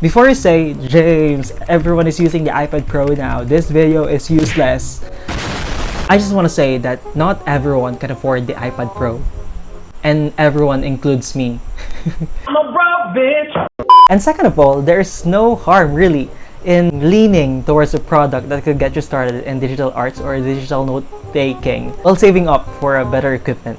Before you say, James, everyone is using the iPad Pro now, this video is useless, I just want to say that not everyone can afford the iPad Pro. And everyone includes me. I'm a broke bitch. And second of all, there's no harm really in leaning towards a product that could get you started in digital arts or digital note-taking while saving up for a better equipment.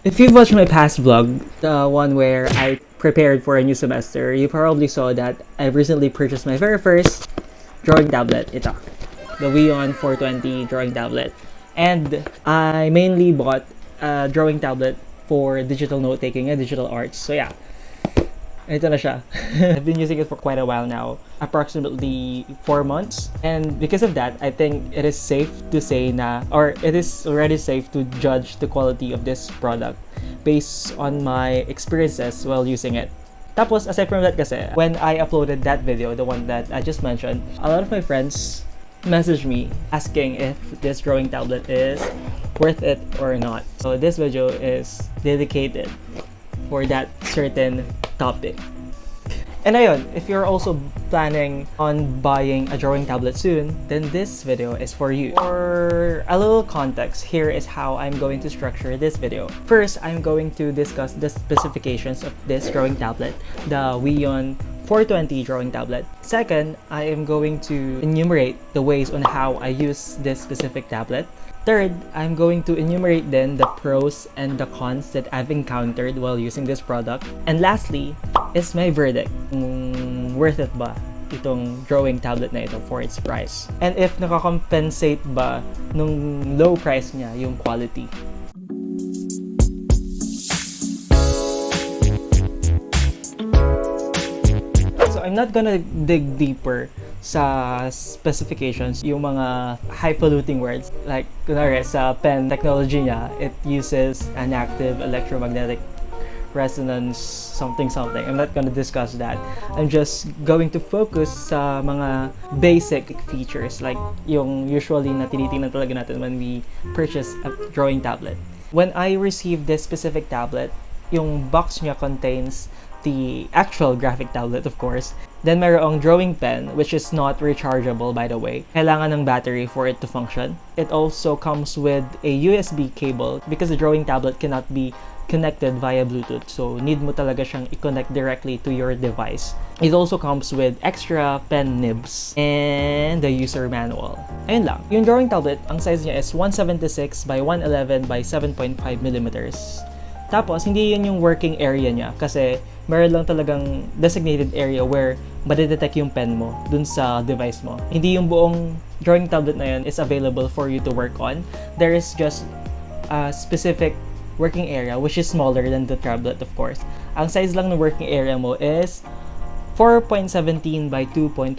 If you've watched my past vlog, the one where I prepared for a new semester, you probably saw that I recently purchased my very first drawing tablet. Ito, the Huion 420 drawing tablet. And I mainly bought a drawing tablet for digital note-taking and digital arts. So yeah, ito na siya. I've been using it for quite a while now, approximately 4 months. And because of that, I think it is safe to say it is already safe to judge the quality of this product based on my experiences while using it. Tapos, aside from that kasi, when I uploaded that video, the one that I just mentioned, a lot of my friends messaged me asking if this drawing tablet is worth it or not. So this video is dedicated for that certain topic. And ayun, if you're also planning on buying a drawing tablet soon, then this video is for you. For a little context, here is how I'm going to structure this video. First, I'm going to discuss the specifications of this drawing tablet, the Huion 420 drawing tablet. Second, I am going to enumerate the ways on how I use this specific tablet. Third, I'm going to enumerate then the pros and the cons that I've encountered while using this product. And lastly, is my verdict. Worth it ba itong drawing tablet na ito for its price? And if nakakompensate ba nung low price niya yung quality? So I'm not gonna dig deeper sa specifications, yung mga highfalutin words. Like, kunwari, sa pen technology niya, it uses an active electromagnetic resonance something. I'm not gonna discuss that. I'm just going to focus sa mga basic features, like yung usually na tinitingnan talaga natin when we purchase a drawing tablet. When I received this specific tablet, yung box niya contains the actual graphic tablet, of course. Then mayroong drawing pen, which is not rechargeable, by the way. Kailangan ng battery for it to function. It also comes with a USB cable because the drawing tablet cannot be connected via Bluetooth. So, need mo talaga siyang i-connect directly to your device. It also comes with extra pen nibs and the user manual. Ayun lang. Yung drawing tablet, ang size niya is 176 by 111 by 7.5 millimeters. Tapos, hindi yun yung working area niya kasi meron lang talagang designated area where madidetect yung pen mo dun sa device mo. Hindi yung buong drawing tablet na yun is available for you to work on. There is just a specific working area which is smaller than the tablet, of course. Ang size lang ng working area mo is 4.17 by 2.23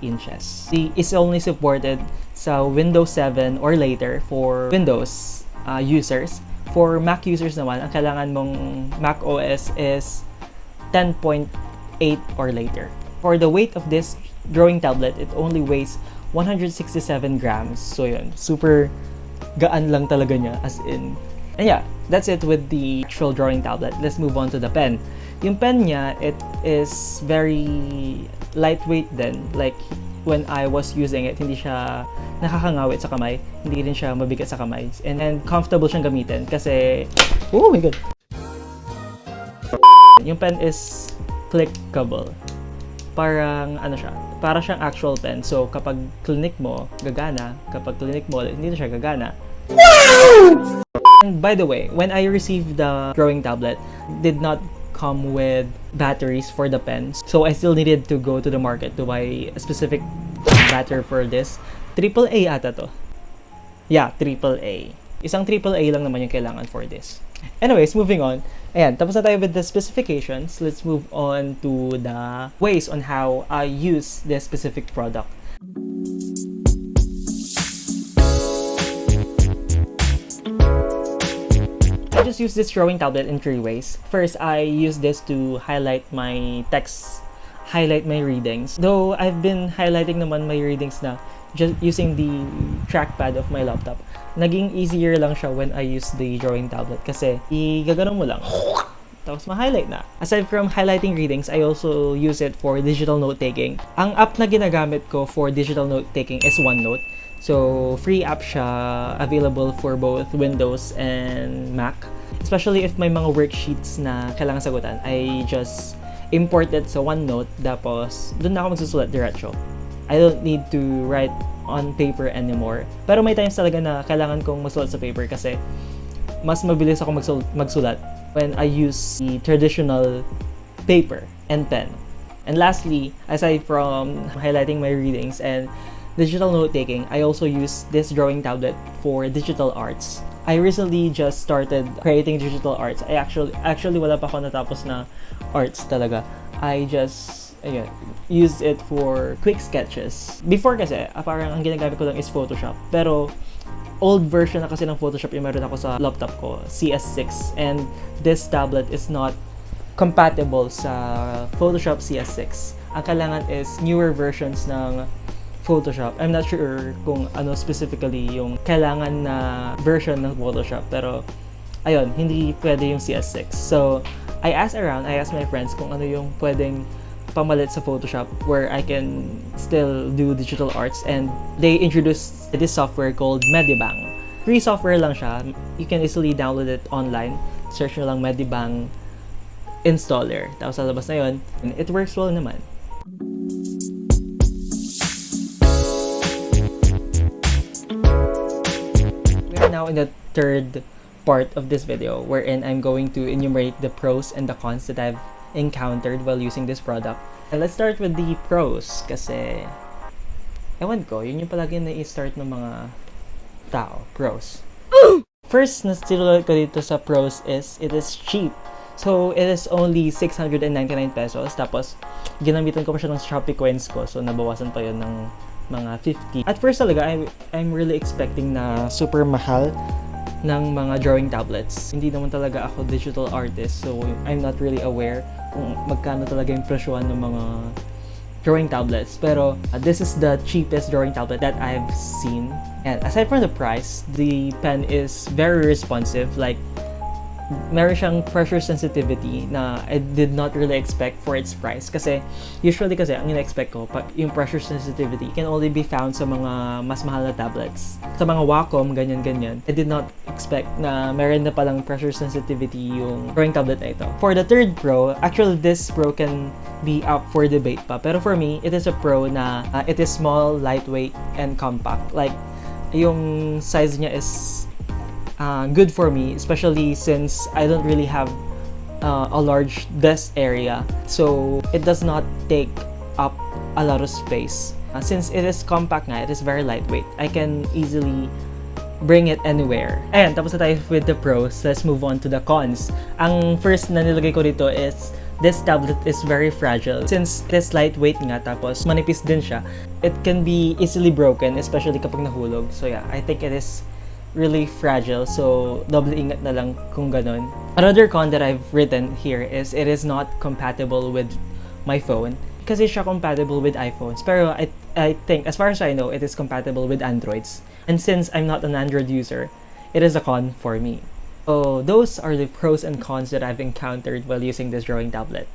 inches. It's only supported sa Windows 7 or later for Windows users. For Mac users naman, ang kailangan mong Mac OS is 10.8 or later. For the weight of this drawing tablet, it only weighs 167 grams. So yun, super gaan lang talaga niya, as in. And yeah, that's it with the actual drawing tablet. Let's move on to the pen. Yung pen niya, it is very lightweight din. Like, when I was using it, hindi siya nakakangawit sa kamay, hindi rin siya mabigat sa kamay, and comfortable siyang gamitin kasi, oh my god! Yung pen is clickable. Parang, para siyang actual pen. So, kapag clinic mo, gagana. Kapag clinic mo, hindi na siya gagana. And by the way, when I received the drawing tablet, did not come with batteries for the pens. So I still needed to go to the market to buy a specific battery for this. AAA ata to. Yeah, AAA. Isang AAA lang naman yung kailangan for this. Anyways, moving on. Ayan, tapos na tayo with the specifications. Let's move on to the ways on how I use this specific product. I just use this drawing tablet in 3 ways. First, I use this to highlight my text, highlight my readings. Though I've been highlighting naman my readings na just using the trackpad of my laptop. Naging easier lang siya when I use the drawing tablet kasi igaganon mo lang. tapos ma-highlight na. Aside from highlighting readings, I also use it for digital note-taking. Ang app na ginagamit ko for digital note-taking is OneNote. So, free app siya, available for both Windows and Mac. Especially if may mga worksheets na kailangan sagutan, I just import it sa OneNote, tapos doon na ako magsusulat diretso. I don't need to write on paper anymore. Pero may times talaga na kailangan kong magsulat sa paper kasi mas mabilis ako magsulat when I use the traditional paper and pen. And lastly, aside from highlighting my readings and digital note-taking, I also use this drawing tablet for digital arts. I recently just started creating digital arts. I actually wala pa ako natapos na arts talaga. I just use it for quick sketches. Before kasi, parang ang ginagamit ko lang is Photoshop. Pero old version na kasi ng Photoshop yung meron ako sa laptop ko, CS6. And this tablet is not compatible sa Photoshop CS6. Ang kailangan is newer versions ng Photoshop. I'm not sure kung ano specifically yung kailangan na version ng Photoshop. Pero, ayun, hindi pwede yung CS6. So, I asked my friends kung ano yung pwedeng pamalit sa Photoshop where I can still do digital arts, and they introduced this software called Medibang. Free software lang siya. You can easily download it online. Search nyo lang Medibang installer. Tapos sa labas na yun, it works well naman. We are now in the third part of this video wherein I'm going to enumerate the pros and the cons that I've encountered while using this product. And let's start with the pros kasi ewan ko, yun yung palagi na i-start ng mga tao, pros. First na sinulat ko dito sa pros is it is cheap. So it is only 699 pesos, tapos ginamitan ko pa siya ng Shopee coins ko, so nabawasan pa yun ng mga 50. At first talaga, I'm really expecting na super mahal ng mga drawing tablets. Hindi naman talaga ako digital artist, so I'm not really aware kung magkano talaga yung presyohan ng mga drawing tablets. Pero this is the cheapest drawing tablet that I've seen. And aside from the price, the pen is very responsive. Like, meron siyang pressure sensitivity na I did not really expect for its price. Kasi, usually kasi, ang ina-expect ko, yung pressure sensitivity can only be found sa mga mas mahal na tablets. Sa mga Wacom, ganyan-ganyan. I did not expect na meron na palang pressure sensitivity yung drawing tablet na ito. For the third pro, actually this pro can be up for debate pa. Pero for me, it is a pro na it is small, lightweight, and compact. Like, yung size niya is good for me, especially since I don't really have a large desk area, so it does not take up a lot of space. Since it is compact nga, it is very lightweight. I can easily bring it anywhere. Ayan, tapos na tayo with the pros. Let's move on to the cons. Ang first na nilagay ko dito is this tablet is very fragile. Since it is lightweight nga, tapos manipis din siya, it can be easily broken, especially kapag nahulog. So yeah, I think it is really fragile, so double ingat na lang kung ganon. Another con that I've written here is it is not compatible with my phone. Kasi siya compatible with iPhones, pero I think, as far as I know, it is compatible with Androids. And since I'm not an Android user, it is a con for me. So those are the pros and cons that I've encountered while using this drawing tablet.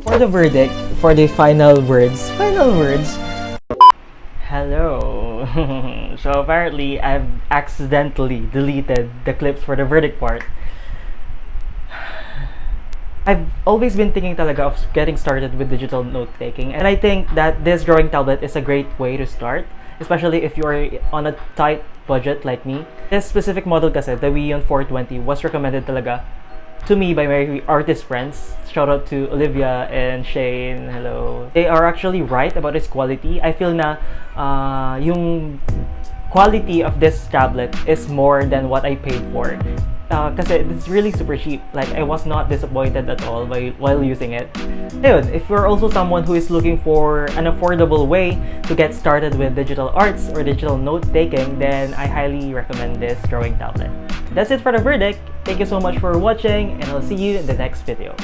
For the verdict, for the final words. Hello. So apparently, I've accidentally deleted the clips for the verdict part. I've always been thinking talaga of getting started with digital note-taking, and I think that this drawing tablet is a great way to start, especially if you're on a tight budget like me. This specific model kasi, the Huion 420, was recommended talaga to me by my artist friends. Shout out to Olivia and Shane. Hello. They are actually right about its quality. I feel na yung quality of this tablet is more than what I paid for. Kasi it's really super cheap. Like, I was not disappointed at all while using it. Ayun, if you're also someone who is looking for an affordable way to get started with digital arts or digital note-taking, then I highly recommend this drawing tablet. That's it for the verdict. Thank you so much for watching, and I'll see you in the next video.